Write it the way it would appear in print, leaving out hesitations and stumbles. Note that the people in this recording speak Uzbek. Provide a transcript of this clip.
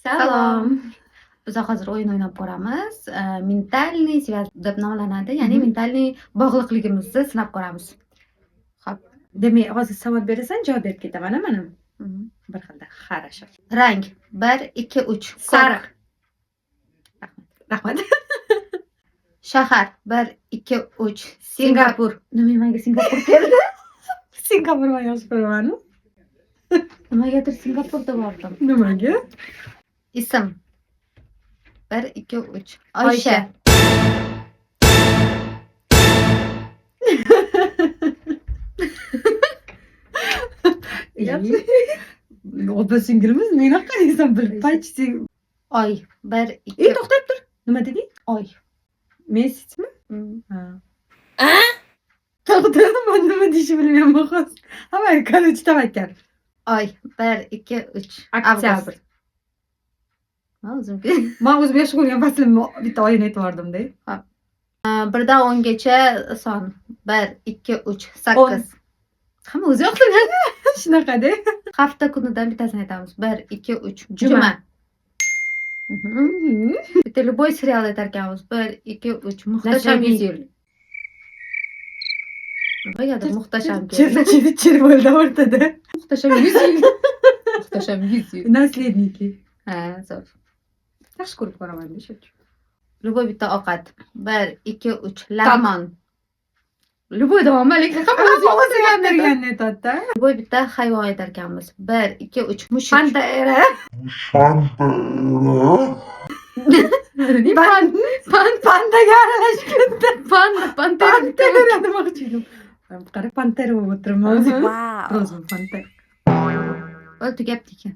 Salom. Biz hozir o'yin o'ynab ko'ramiz. Mentalniy связь deb nomlanadi. Ya'ni mentalniy bog'liqligimizni sinab ko'ramiz. Xo'p. Demak, hozir savol berasan, javob berib ketaman, mana. Bir xilda. Хорошо. Rang 1 2 3 Sariq. Rahmat. Shahar 1 2 3 Singapur. Nima menga Singapur keldi? Singapur man yozib qo'yaman. Nimagadir Singapurda bordim. Nimaga? Ism 1 2 3 Oysha. Opa singilimiz meni qaraysan bilib почти. Oy 1 2 To'xtab tur. Nima deding? Oy. Messenjmi? Ha. To'xtadim, men nima deyishni bilmayman hozir. Hamma короче tavakkal. Oy 1 2 3 Oktyabr. O'zimga Men o'zim yaxshi ko'rgan faslimni bitta oyini aytib yubordim-da. 1dan 10gacha son 1 2 3 8. Hamma o'zi yoqtirgan. Shunaqa-da. Hafta kunidan bittasini aytamiz. 1 2 3 Juma. Bitta любой serial aytar ekanmiz. 1 2 3 Muhtasham Nasliy. 100 yil. Nimaga muhtasham keldi? Chir bo'ldi o'rtada. Muhtasham 100 yil. Muhtasham 100 yil. Nasledniki. Ha, zo'r. Yaxshi ko'rib qo'raman-da shu. Любой bitta ovqat. 1 2 3 Lag'mon. Любой davomalik hamma o'zi O'zgartirganni aytadi-da. Любой bitta hayvon aytar ekanmiz. 1 2 3 mushuk. Pantera. Pandaga aralashganda. Pantera. Pantera demoqchi edim. Qara pantera bo'lib o'tiribman o'zim. Wow. Rozum pantera. O'l tugabdi ekan.